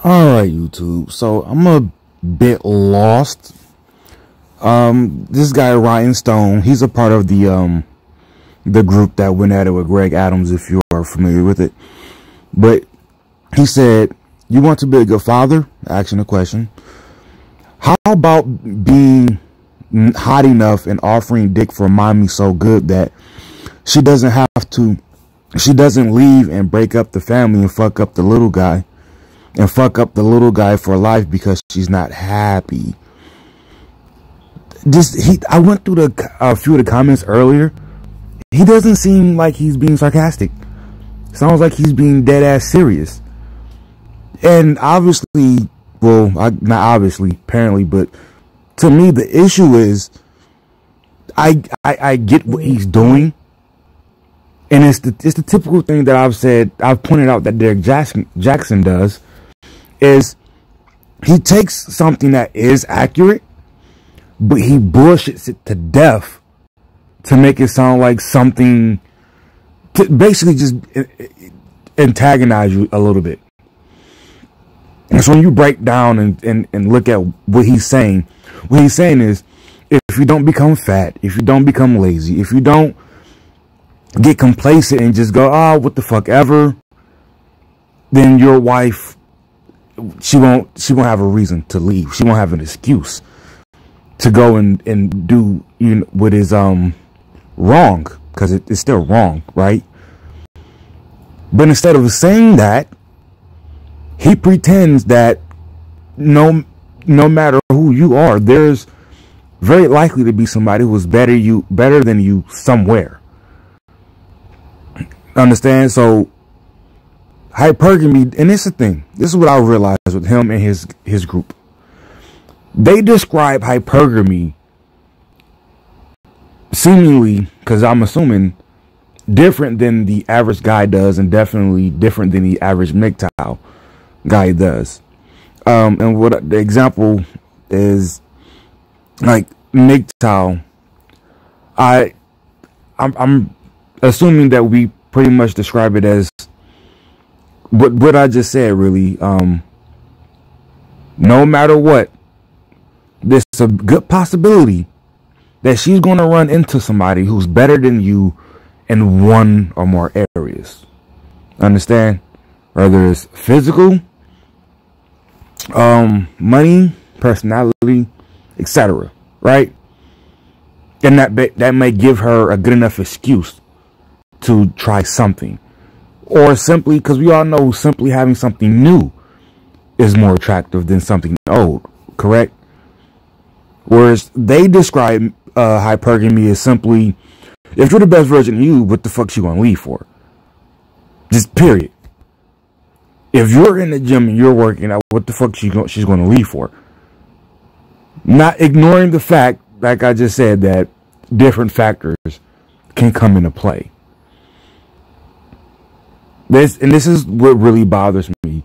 Alright, YouTube. So I'm a bit lost. This guy Ryan Stone, he's a part of the group that went at it with Greg Adams, if you are familiar with it. But he said, you want to be a good father? Asking a question. How about being hot enough and offering dick for mommy so good that she doesn't leave and break up the family and fuck up the little guy for life because she's not happy? I went through a few of the comments earlier. He doesn't seem like he's being sarcastic. Sounds like he's being dead ass serious. And obviously, well, not obviously, apparently, but to me the issue is I get what he's doing. And it's the typical thing that I've pointed out that Derek Jackson does, is he takes something that is accurate, but he bullshits it to death to make it sound like something, to basically just antagonize you a little bit. And so when you break down and look at what he's saying is, if you don't become fat, if you don't become lazy, if you don't get complacent and just go, oh, what the fuck ever, then your wife, she won't have a reason to leave. She won't have an excuse to go and do, you know, what is wrong, because it's still wrong, right? But instead of saying that, he pretends that no matter who you are, there's very likely to be somebody who's better than you somewhere. Understand? So hypergamy, and it's the thing, this is what I realized with him and his group. They describe hypergamy seemingly, because I'm assuming, different than the average guy does, and definitely different than the average MGTOW guy does. And what the example is, like MGTOW, I'm assuming that we pretty much describe it as what I just said, really. No matter what, there's a good possibility that she's going to run into somebody who's better than you in one or more areas. Understand? Whether it's physical, money, personality, etc. Right? And that may give her a good enough excuse to try something. Or simply, because we all know simply having something new is more attractive than something old. Correct? Whereas they describe hypergamy as simply, if you're the best version of you, what the fuck she gonna leave for? Just period. If you're in the gym and you're working out, what the fuck she's gonna leave for? Not ignoring the fact, like I just said, that different factors can come into play. This is what really bothers me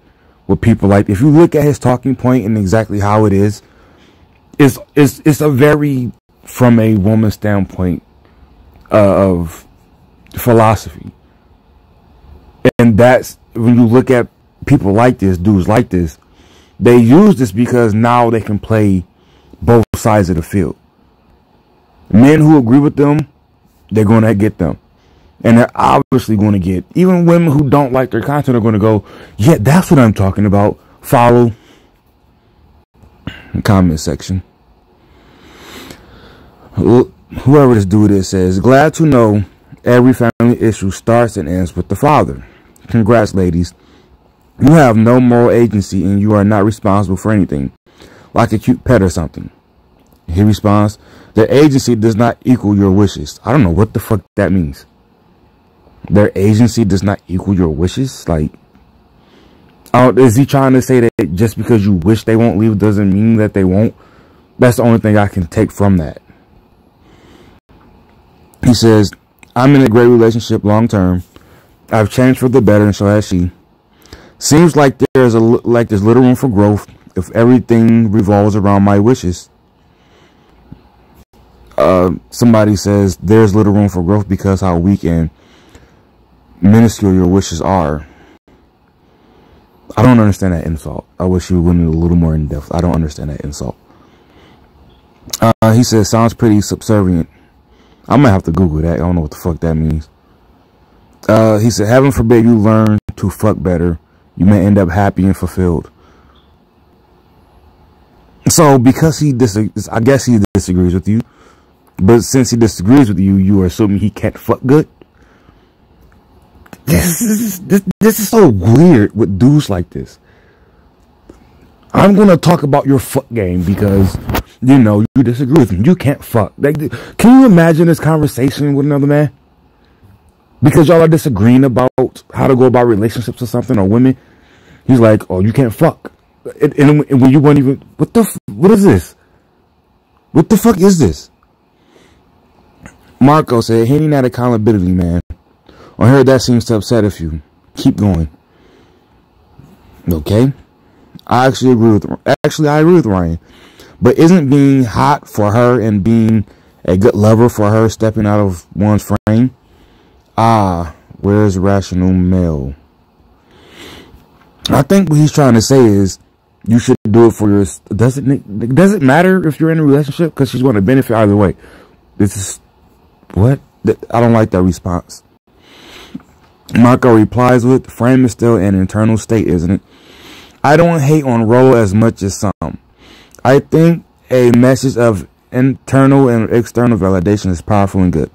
with people. Like, if you look at his talking point and exactly how it is, it's a very, from a woman's standpoint, of philosophy. And that's, when you look at people like this, dudes like this, they use this because now they can play both sides of the field. Men who agree with them, they're going to get them. And they're obviously going to get, even women who don't like their content are going to go, yeah, that's what I'm talking about. Follow. Comment section. Whoever this dude is says, glad to know every family issue starts and ends with the father. Congrats, ladies. You have no moral agency and you are not responsible for anything, like a cute pet or something. He responds, their agency does not equal your wishes. I don't know what the fuck that means. Their agency does not equal your wishes? Like, is he trying to say that just because you wish they won't leave doesn't mean that they won't? That's the only thing I can take from that. He says, I'm in a great relationship long term. I've changed for the better, and so has she. Seems like there's little room for growth if everything revolves around my wishes. Somebody says there's little room for growth because how weak and minuscule your wishes are. I don't understand that insult. I wish you went a little more in depth. I don't understand that insult. He says, sounds pretty subservient. I might have to Google that. I don't know what the fuck that means. He said, heaven forbid you learn to fuck better. You may end up happy and fulfilled. So because he I guess he disagrees with you. But since he disagrees with you, you are assuming he can't fuck good. This is so weird with dudes like this. I'm gonna talk about your fuck game because you know you disagree with me. You can't fuck. Like, can you imagine this conversation with another man? Because y'all are disagreeing about how to go about relationships or something, or women. He's like, "Oh, you can't fuck," and when you weren't even, what is this? What the fuck is this? Marco said, "Hitting that accountability, man. I heard that seems to upset a few. Keep going." Okay. I agree with Ryan. But isn't being hot for her and being a good lover for her stepping out of one's frame? Where's rational male? I think what he's trying to say is you should do it for your... Does it matter if you're in a relationship? Because she's going to benefit either way. This is... What? I don't like that response. Marco replies with, frame is still an internal state, isn't it? I don't hate on role as much as some. I think a message of internal and external validation is powerful and good.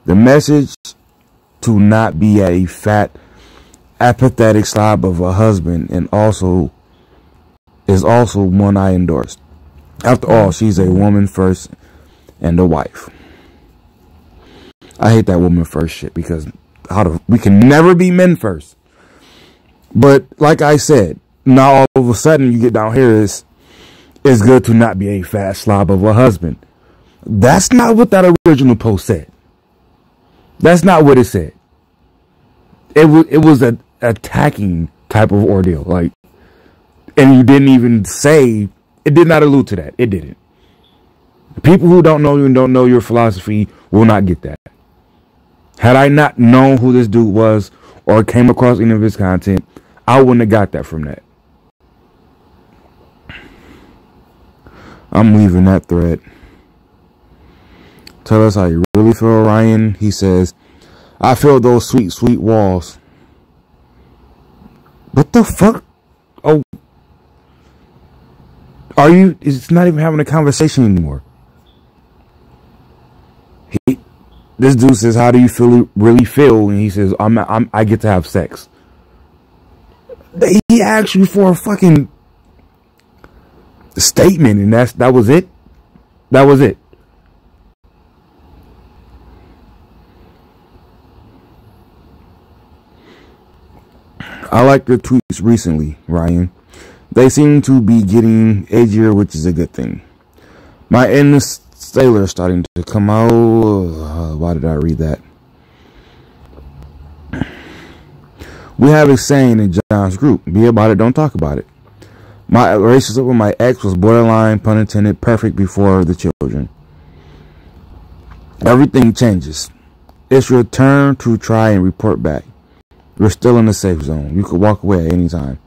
The message to not be a fat, apathetic slob of a husband is also one I endorse. After all, she's a woman first and a wife. I hate that woman first shit because we can never be men first. But like I said, now all of a sudden you get down here it's good to not be a fat slob of a husband. That's not what that original post said. That's not what it said. It was an attacking type of ordeal. Like, and you didn't even say, it did not allude to that. It didn't. People who don't know you and don't know your philosophy will not get that. Had I not known who this dude was or came across any of his content, I wouldn't have got that from that. I'm leaving that thread. Tell us how you really feel, Ryan. He says, I feel those sweet, sweet walls. What the fuck? Oh. It's not even having a conversation anymore. This dude says, how do you really feel? And he says, I get to have sex. He asked you for a fucking statement, and that was it. That was it. I like your tweets recently, Ryan. They seem to be getting edgier, which is a good thing. My inner sailor is starting to come out. Why did I read that? We have a saying in John's group, be about it, don't talk about it. My relationship with my ex was borderline, pun intended, perfect before the children. Everything changes. It's your turn to try and report back. You're still in the safe zone. You could walk away at any time.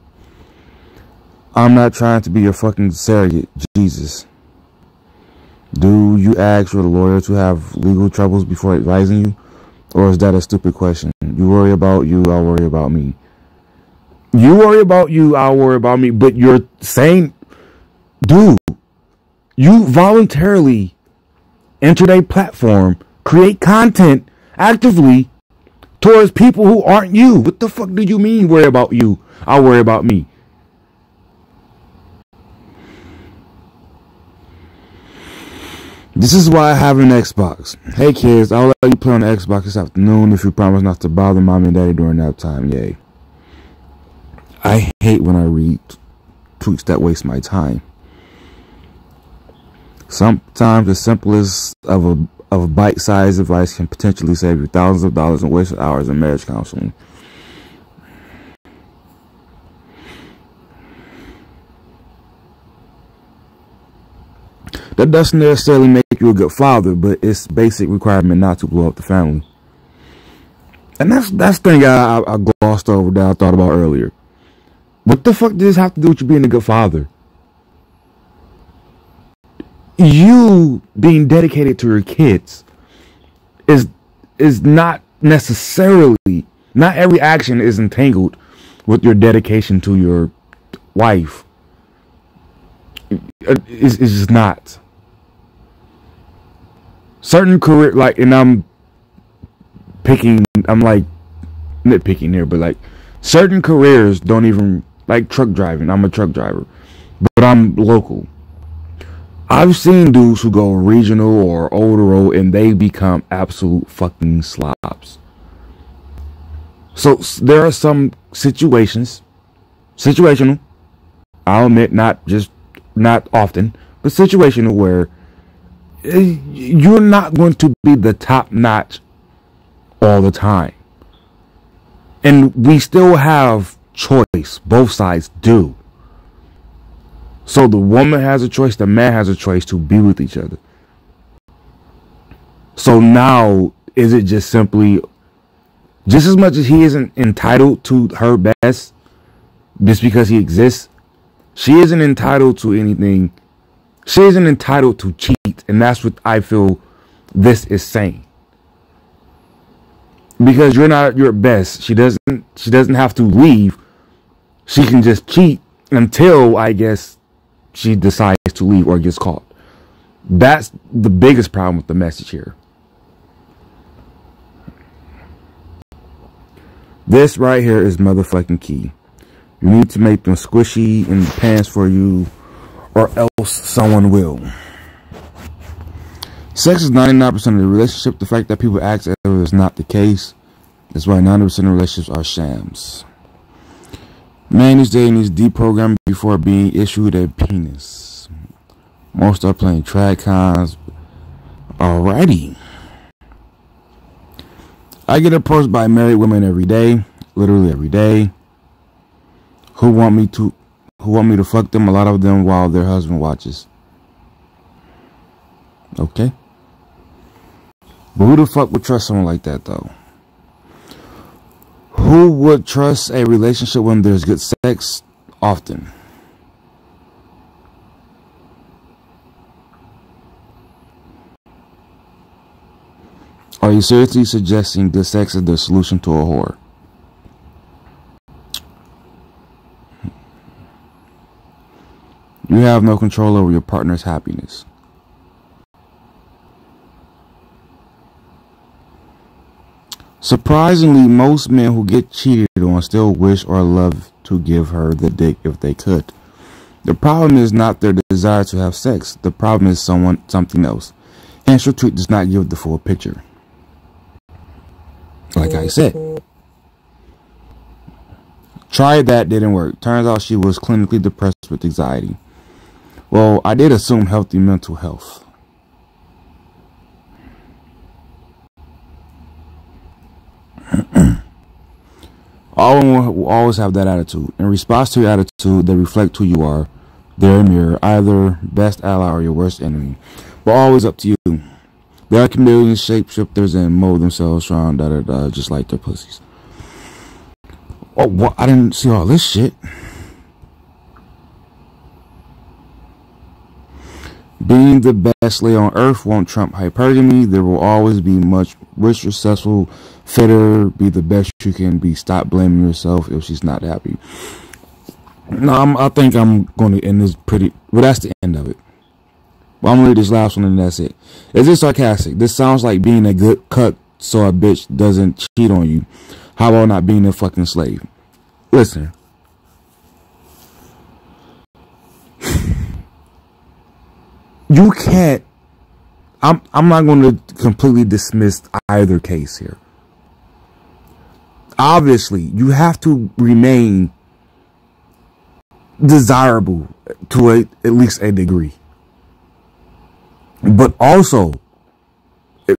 I'm not trying to be your fucking surrogate, Jesus. Do you ask your lawyer to have legal troubles before advising you? Or is that a stupid question? You worry about you, I'll worry about me. You worry about you, I'll worry about me. But you're saying, dude, you voluntarily entered a platform, create content actively towards people who aren't you. What the fuck do you mean worry about you, I'll worry about me? This is why I have an Xbox. Hey kids, I'll let you play on the Xbox this afternoon if you promise not to bother mommy and daddy during that time. Yay. I hate when I read tweets that waste my time. Sometimes the simplest of bite-sized advice can potentially save you thousands of dollars and wasted hours in marriage counseling. That doesn't necessarily make you a good father, but it's basic requirement not to blow up the family. And that's the thing I glossed over that I thought about earlier. What the fuck does this have to do with you being a good father? You being dedicated to your kids is not necessarily, not every action is entangled with your dedication to your wife. It's just not. Certain career, like, and I'm like nitpicking here, but like certain careers don't even, like truck driving. I'm a truck driver, but I'm local. I've seen dudes who go regional or over the road and they become absolute fucking slobs. So there are some situational, I'll admit, not often, but situational, where you're not going to be the top notch all the time. And we still have choice. Both sides do. So the woman has a choice, the man has a choice to be with each other. So now, is it just simply, just as much as he isn't entitled to her best just because he exists, she isn't entitled to anything. She isn't entitled to cheat. And that's what I feel this is saying. Because you're not at your best. She doesn't have to leave. She can just cheat until, I guess, she decides to leave or gets caught. That's the biggest problem with the message here. This right here is motherfucking key. You need to make them squishy in the pants for you, or else someone will. Sex is 99% of the relationship. The fact that people act as if it's not the case. That's why 90% of relationships are shams. Man these days needs deprogramming before being issued a penis. Most are playing track cons. Alrighty. I get approached by married women every day. Literally every day. Who want me to fuck them, a lot of them while their husband watches. Okay. But who the fuck would trust someone like that, though? Who would trust a relationship when there's good sex often? Are you seriously suggesting good sex is the solution to a whore? You have no control over your partner's happiness. Surprisingly, most men who get cheated on still wish or love to give her the dick if they could. The problem is not their desire to have sex. The problem is something else. Hence, your tweet does not give the full picture. Like I said. Tried that, didn't work. Turns out she was clinically depressed with anxiety. Well, I did assume healthy mental health. All will always have that attitude. In response to your attitude, they reflect who you are. They're a mirror, either best ally or your worst enemy. But always up to you. There are chameleons, shapeshifters, and mold themselves around, just like their pussies. Oh, what? I didn't see all this shit. Being the best lay on earth won't trump hypergamy. There will always be much rich, successful, fitter. Be the best you can be. Stop blaming yourself if she's not happy. No, I think I'm going to end this pretty. Well, that's the end of it. Well, I'm going to read this last one and that's it. Is this sarcastic? This sounds like being a good cut so a bitch doesn't cheat on you. How about not being a fucking slave? Listen. You can't. I'm not going to completely dismiss either case here. Obviously, you have to remain desirable to at least a degree. But also,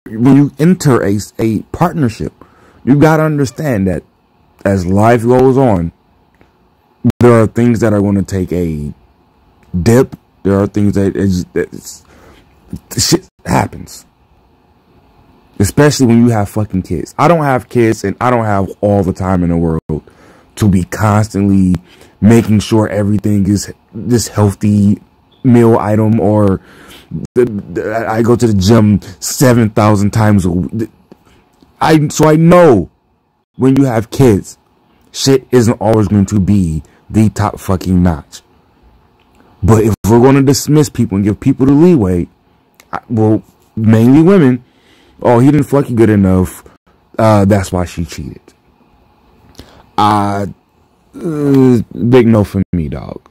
when you enter a partnership, you got to understand that as life goes on, there are things that are going to take a dip. There are things that shit happens. Especially when you have fucking kids. I don't have kids and I don't have all the time in the world to be constantly making sure everything is this healthy meal item, or I go to the gym 7,000 times a week. So I know when you have kids, shit isn't always going to be the top fucking notch. But if we're going to dismiss people and give people the leeway, well, mainly women, oh, he didn't fuck you good enough, that's why she cheated. Big no for me, dog.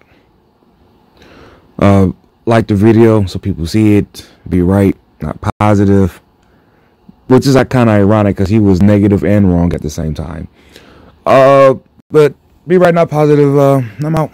Like the video so people see it. Be right, not positive. Which is kind of ironic because he was negative and wrong at the same time. But be right, not positive. I'm out.